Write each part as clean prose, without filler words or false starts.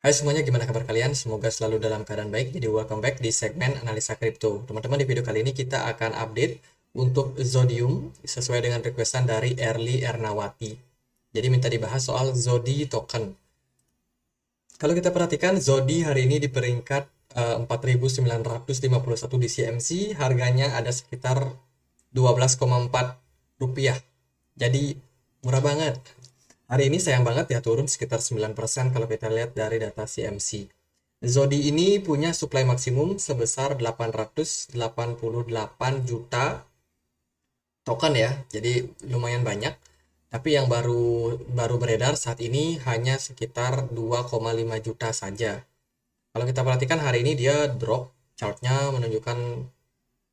Hai semuanya, gimana kabar kalian? Semoga selalu dalam keadaan baik. Jadi welcome back di segmen analisa kripto. Teman-teman, di video kali ini kita akan update untuk Zodium sesuai dengan requestan dari Erli Ernawati. Jadi minta dibahas soal Zodi token. Kalau kita perhatikan, Zodi hari ini di peringkat 4.951 di CMC, harganya ada sekitar 12,4 rupiah. Jadi murah banget. Hari ini sayang banget ya, turun sekitar 9% kalau kita lihat dari data CMC. Zodi ini punya supply maksimum sebesar 888 juta token ya. Jadi lumayan banyak. Tapi yang baru baru beredar saat ini hanya sekitar 2,5 juta saja. Kalau kita perhatikan hari ini dia drop, chartnya menunjukkan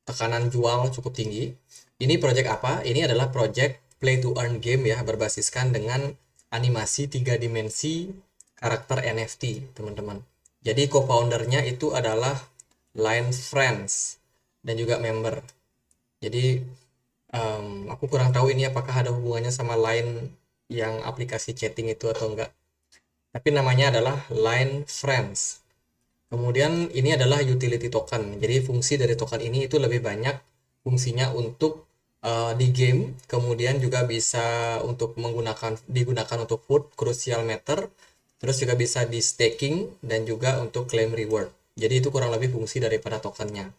tekanan jual cukup tinggi. Ini project apa? Ini adalah project play to earn game ya, berbasiskan dengan animasi 3 dimensi karakter NFT, teman-teman. Jadi co-foundernya itu adalah Line Friends dan juga member. Jadi aku kurang tahu ini apakah ada hubungannya sama Line yang aplikasi chatting itu atau enggak. Tapi namanya adalah Line Friends. Kemudian ini adalah utility token. Jadi fungsi dari token ini itu lebih banyak fungsinya untuk di game, kemudian juga bisa untuk digunakan untuk food, crucial matter, terus juga bisa di staking dan juga untuk claim reward. Jadi itu kurang lebih fungsi daripada tokennya.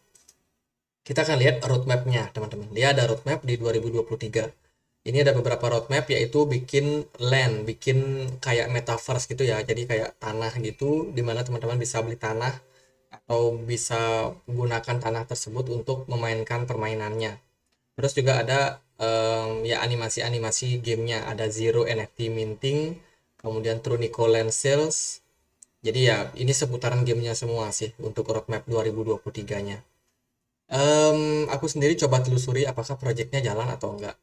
Kita akan lihat roadmap-nya, teman-teman. Dia ada roadmap di 2023. Ini ada beberapa roadmap, yaitu bikin land, bikin kayak metaverse gitu ya. Jadi kayak tanah gitu, dimana teman-teman bisa beli tanah atau bisa gunakan tanah tersebut untuk memainkan permainannya. Terus juga ada ya animasi-animasi gamenya. Ada Zero NFT minting, kemudian Trunico Land Sales. Jadi ya ini seputaran gamenya semua sih untuk roadmap 2023-nya. Aku sendiri coba telusuri apakah projectnya jalan atau enggak.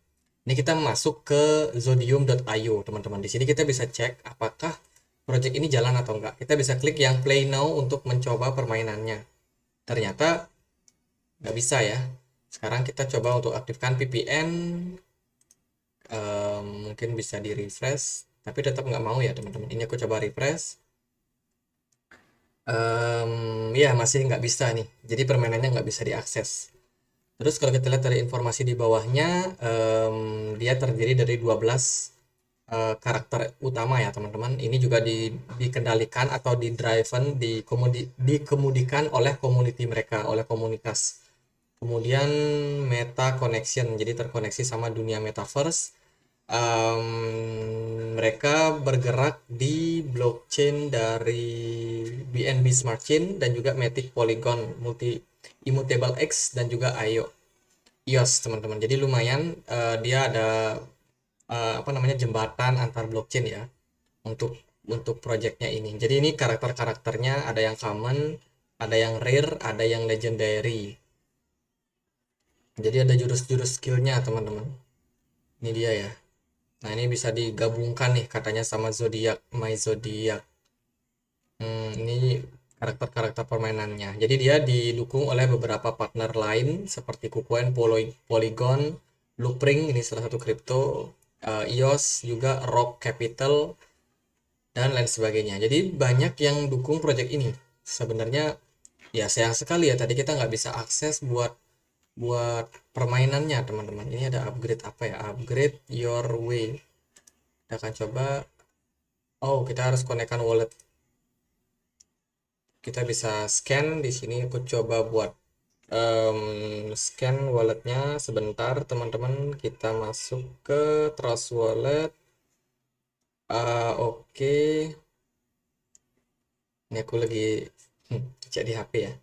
Ini kita masuk ke zodium.io, teman-teman. Di sini kita bisa cek apakah project ini jalan atau enggak. Kita bisa klik yang play now untuk mencoba permainannya. Ternyata nggak bisa ya. Sekarang kita coba untuk aktifkan VPN. Mungkin bisa di refresh, tapi tetap nggak mau ya, teman-teman. Ini aku coba refresh. Ya masih nggak bisa nih. Jadi permainannya nggak bisa diakses. Terus kalau kita lihat dari informasi di bawahnya, dia terdiri dari 12 karakter utama ya teman-teman. Ini juga dikendalikan atau dikemudikan oleh community mereka, oleh komunitas. Kemudian meta connection, jadi terkoneksi sama dunia metaverse. Mereka bergerak di blockchain dari BNB Smart Chain dan juga Matic Polygon Multi Immutable X dan juga IOS, teman-teman. Jadi lumayan, dia ada apa namanya, jembatan antar blockchain ya untuk projectnya ini. Jadi ini karakter-karakternya ada yang common, ada yang rare, ada yang legendary. Jadi ada jurus-jurus skillnya, teman-teman. Ini dia ya. Nah, ini bisa digabungkan nih katanya sama Zodiac, My Zodiac. Ini karakter-karakter permainannya. Jadi dia didukung oleh beberapa partner lain seperti KuCoin, Polygon, Loopring, ini salah satu kripto, EOS, juga Rock Capital, dan lain sebagainya. Jadi banyak yang dukung project ini. Sebenarnya ya sayang sekali ya tadi kita nggak bisa akses buat buat permainannya, teman-teman. Ini ada upgrade apa ya? Upgrade your way. Kita akan coba. Oh, kita harus konekkan wallet. Kita bisa scan di sini. Aku coba buat scan walletnya sebentar, teman-teman. Kita masuk ke Trust Wallet. Oke. Ini aku lagi cek di HP ya.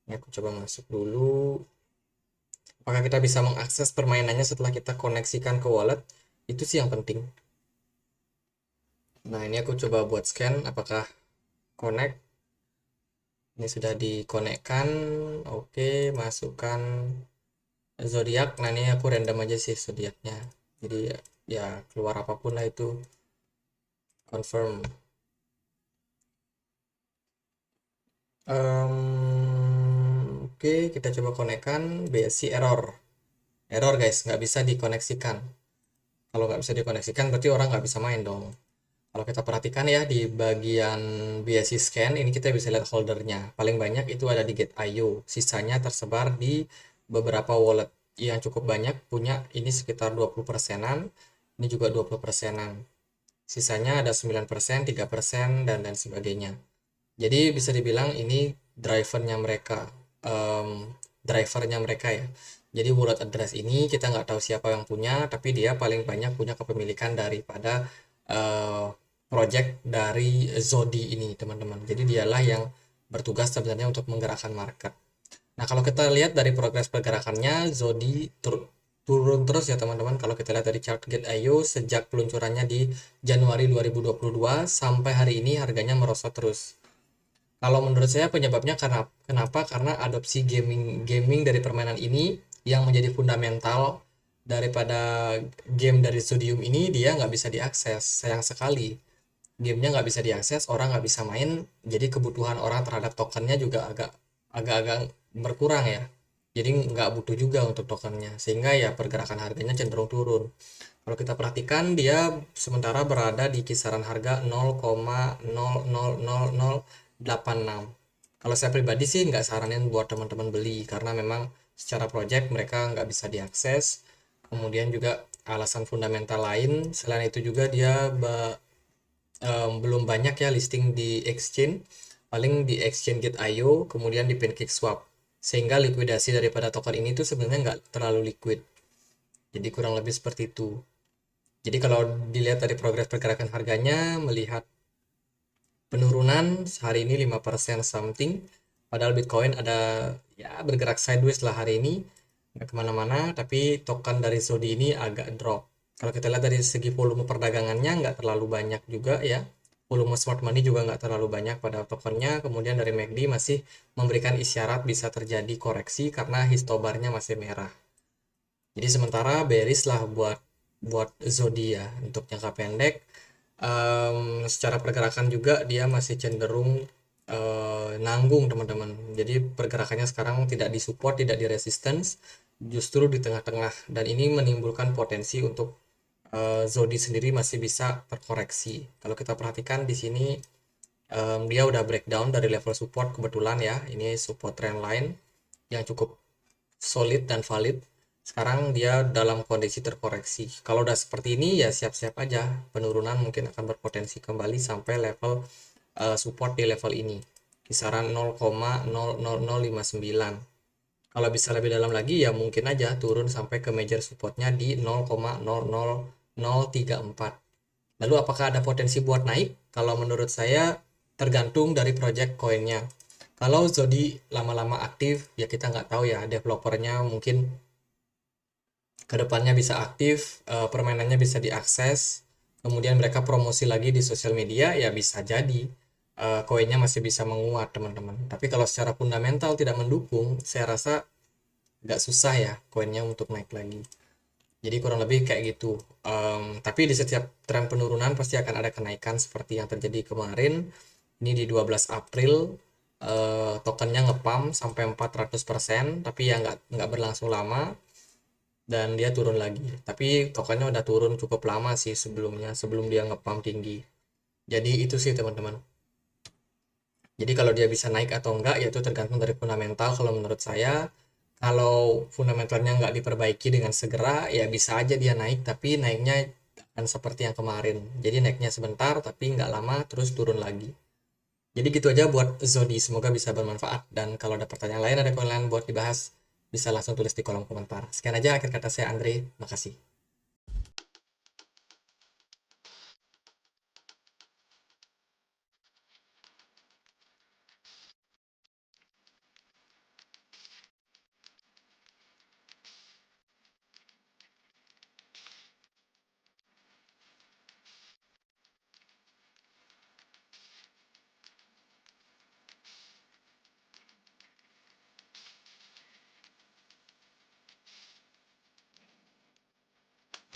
Ini aku coba masuk dulu. Apakah kita bisa mengakses permainannya setelah kita koneksikan ke wallet? Itu sih yang penting. Nah, ini aku coba buat scan apakah connect. Ini sudah dikonekkan. Oke, masukkan zodiak. Nah, ini aku random aja sih zodiaknya. Jadi ya keluar apapun lah itu. Confirm. Oke, kita coba konekkan. BSC error. Error guys, nggak bisa dikoneksikan. Kalau nggak bisa dikoneksikan berarti orang nggak bisa main dong. Kalau kita perhatikan ya di bagian BSC scan ini kita bisa lihat holdernya. Paling banyak itu ada di Gate.io. Sisanya tersebar di beberapa wallet yang cukup banyak punya ini sekitar 20 persenan. Ini juga 20 persenan. Sisanya ada 9%, 3%, dan lain sebagainya. Jadi bisa dibilang ini em, drivernya mereka ya. Jadi wallet address ini kita nggak tahu siapa yang punya, tapi dia paling banyak punya kepemilikan daripada eh, project dari Zodi ini, teman-teman. Jadi dialah yang bertugas sebenarnya untuk menggerakkan market. Nah, kalau kita lihat dari progres pergerakannya, Zodi turun terus ya teman-teman. Kalau kita lihat dari chart Gate.io sejak peluncurannya di Januari 2022 sampai hari ini harganya merosot terus. Kalau menurut saya penyebabnya karena kenapa? Karena adopsi gaming gaming dari permainan ini yang menjadi fundamental daripada game dari Studium ini dia nggak bisa diakses. Sayang sekali. Gamenya nggak bisa diakses, orang nggak bisa main, jadi kebutuhan orang terhadap tokennya juga agak-agak berkurang ya. Jadi nggak butuh juga untuk tokennya, sehingga ya pergerakan harganya cenderung turun. Kalau kita perhatikan dia sementara berada di kisaran harga 0,000086. Kalau saya pribadi sih nggak saranin buat teman-teman beli karena memang secara project mereka nggak bisa diakses. Kemudian juga alasan fundamental lain, selain itu juga dia belum banyak ya listing di exchange, paling di exchange Gate.io, kemudian di PancakeSwap. Sehingga likuidasi daripada token ini tuh sebenarnya nggak terlalu liquid. Jadi kurang lebih seperti itu. Jadi kalau dilihat dari progres pergerakan harganya, melihat penurunan hari ini 5% something, padahal Bitcoin ada ya bergerak sideways lah hari ini, nggak kemana-mana, tapi token dari Zodi ini agak drop. Kalau kita lihat dari segi volume perdagangannya nggak terlalu banyak juga ya, volume smart money juga nggak terlalu banyak pada tokennya, kemudian dari MACD masih memberikan isyarat bisa terjadi koreksi karena histobarnya masih merah. Jadi sementara bearish lah buat buat Zodi ya untuk jangka pendek. Secara pergerakan juga dia masih cenderung nanggung teman-teman. Jadi pergerakannya sekarang tidak disupport, tidak di resistance, justru di tengah-tengah. Dan ini menimbulkan potensi untuk Zodi sendiri masih bisa terkoreksi. Kalau kita perhatikan di sini dia udah breakdown dari level support kebetulan ya. Ini support trendline yang cukup solid dan valid. Sekarang dia dalam kondisi terkoreksi. Kalau udah seperti ini ya siap-siap aja. Penurunan mungkin akan berpotensi kembali sampai level support di level ini. Kisaran 0,00059. Kalau bisa lebih dalam lagi ya mungkin aja turun sampai ke major supportnya di 0,00034. Lalu apakah ada potensi buat naik? Kalau menurut saya tergantung dari project koinnya. Kalau Zodi lama-lama aktif, ya kita nggak tahu ya developernya mungkin kedepannya bisa aktif, permainannya bisa diakses, kemudian mereka promosi lagi di sosial media, ya bisa jadi koinnya masih bisa menguat teman-teman. Tapi kalau secara fundamental tidak mendukung, saya rasa nggak susah ya koinnya untuk naik lagi. Jadi kurang lebih kayak gitu. Tapi di setiap tren penurunan pasti akan ada kenaikan seperti yang terjadi kemarin. Ini di 12 April tokennya ngepump sampai 400%, tapi ya nggak berlangsung lama dan dia turun lagi. Tapi tokennya udah turun cukup lama sih sebelumnya, sebelum dia ngepump tinggi. Jadi itu sih teman-teman. Jadi kalau dia bisa naik atau enggak ya itu tergantung dari fundamental kalau menurut saya. Kalau fundamentalnya nggak diperbaiki dengan segera ya bisa aja dia naik tapi naiknya akan seperti yang kemarin. Jadi naiknya sebentar tapi nggak lama terus turun lagi. Jadi gitu aja buat Zodi, semoga bisa bermanfaat. Dan kalau ada pertanyaan lain, ada koin lain buat dibahas, bisa langsung tulis di kolom komentar. Sekian aja akhir kata saya Andre, makasih.